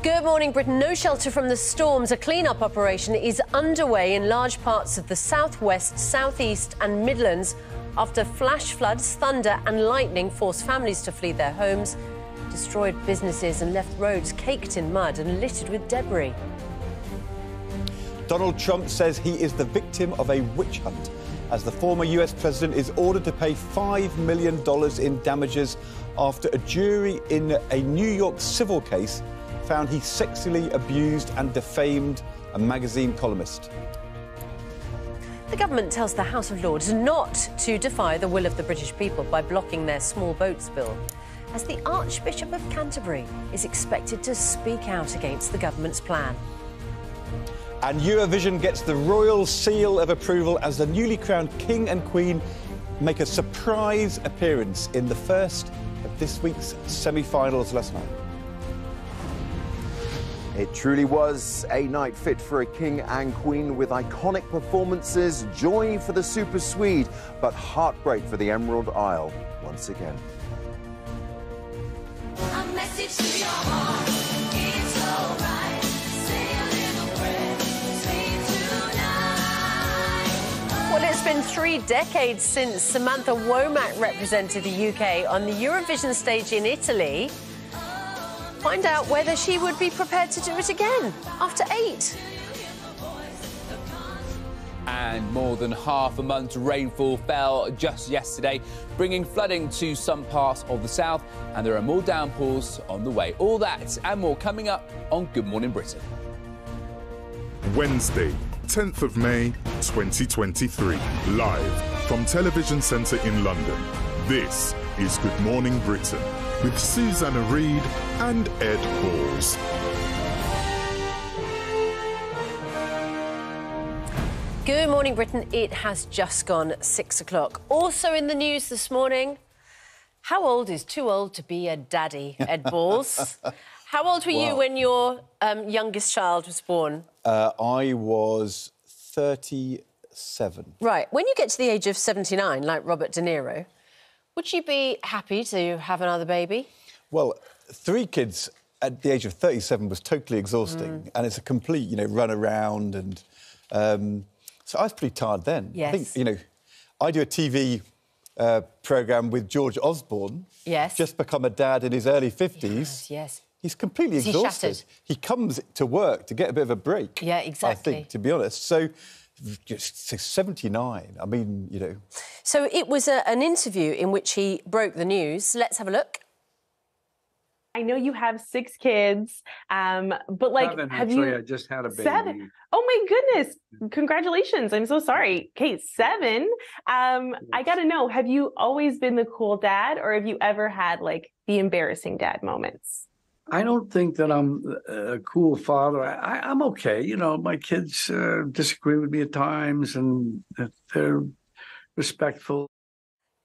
Good morning, Britain. No shelter from the storms. A clean-up operation is underway in large parts of the southwest, southeast and Midlands after flash floods, thunder and lightning forced families to flee their homes, destroyed businesses and left roads caked in mud and littered with debris. Donald Trump says he is the victim of a witch hunt as the former US president is ordered to pay $5 million in damages after a jury in a New York civil case found he sexually abused and defamed a magazine columnist. The government tells the House of Lords not to defy the will of the British people by blocking their small boats bill, as the Archbishop of Canterbury is expected to speak out against the government's plan. And Eurovision gets the royal seal of approval as the newly crowned King and Queen make a surprise appearance in the first of this week's semi-finals last night. It truly was a night fit for a king and queen with iconic performances, joy for the Super Swede, but heartbreak for the Emerald Isle once again. A message to your heart, it's alright. Say a little prayer, sleep tonight. Well, it's been 3 decades since Samantha Womack represented the UK on the Eurovision stage in Italy. Find out whether she would be prepared to do it again after 8. And more than half a month's rainfall fell just yesterday, bringing flooding to some parts of the south, and there are more downpours on the way. All that and more coming up on Good Morning Britain. Wednesday, 10th of May, 2023. Live from Television Centre in London. This is Good Morning Britain with Susanna Reid and Ed Halls. Good morning, Britain. It has just gone 6 o'clock. Also in the news this morning, how old is too old to be a daddy, Ed Balls? How old were you when your youngest child was born? I was 37. Right. When you get to the age of 79, like Robert De Niro, would you be happy to have another baby? Well, 3 kids at the age of 37 was totally exhausting, and it's a complete, run around, and so I was pretty tired then. Yes. I think, I do a TV programme with George Osborne. Yes. Just become a dad in his early 50s. Yes. He's completely exhausted. Shattered? He comes to work to get a bit of a break. Yeah, exactly. I think, to be honest. So, just 79, I mean, So it was an interview in which he broke the news. Let's have a look. I know you have 6 kids, but have you? I just had a baby. 7? Oh my goodness! Congratulations! I'm so sorry. Okay, 7. I gotta know: have you always been the cool dad, or have you ever had the embarrassing dad moments? I don't think that I'm a cool father. I'm okay. My kids disagree with me at times, and they're respectful.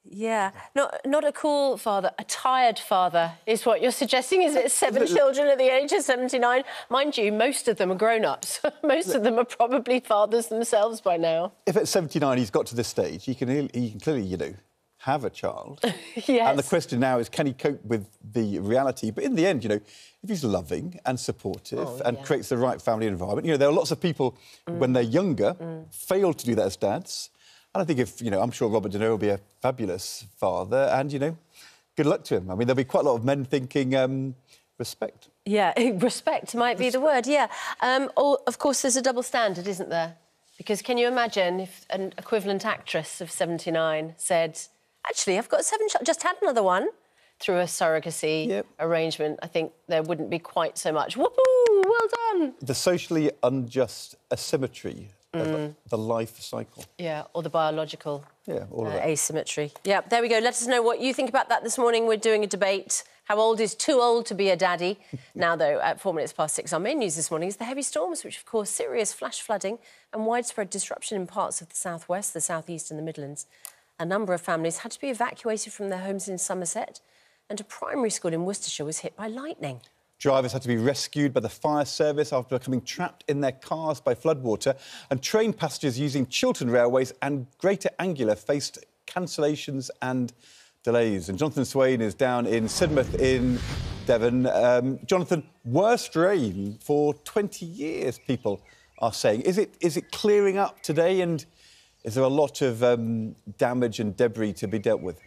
Yeah, not a cool father, a tired father is what you're suggesting, is it? 7 children at the age of 79. Mind you, most of them are grown-ups. Most of them are probably fathers themselves by now. If at 79 he's got to this stage, he can clearly, have a child. Yes. And the question now is, can he cope with the reality? But in the end, if he's loving and supportive and creates the right family environment, there are lots of people when they're younger fail to do that as dads. And I think I'm sure Robert De Niro will be a fabulous father and, good luck to him. I mean, there'll be quite a lot of men thinking respect. Yeah, respect might be the word, yeah. Of course, there's a double standard, isn't there? Because can you imagine if an equivalent actress of 79 said, actually, I've got 7 just had another one through a surrogacy arrangement, I think there wouldn't be quite so much, whoopoo, well done. The socially unjust asymmetry of the life cycle. Yeah, or the biological all of that. asymmetry. Yeah, there we go. Let us know what you think about that this morning. We're doing a debate. How old is too old to be a daddy? Now, though, at 4 minutes past 6, our main news this morning is the heavy storms, which have caused serious flash flooding and widespread disruption in parts of the southwest, the southeast and the Midlands. A number of families had to be evacuated from their homes in Somerset, and a primary school in Worcestershire was hit by lightning. Drivers had to be rescued by the fire service after becoming trapped in their cars by floodwater, and train passengers using Chiltern Railways and Greater Anglia faced cancellations and delays. And Jonathan Swain is down in Sidmouth in Devon. Jonathan, worst rain for 20 years, people are saying. Is it clearing up today, and is there a lot of damage and debris to be dealt with?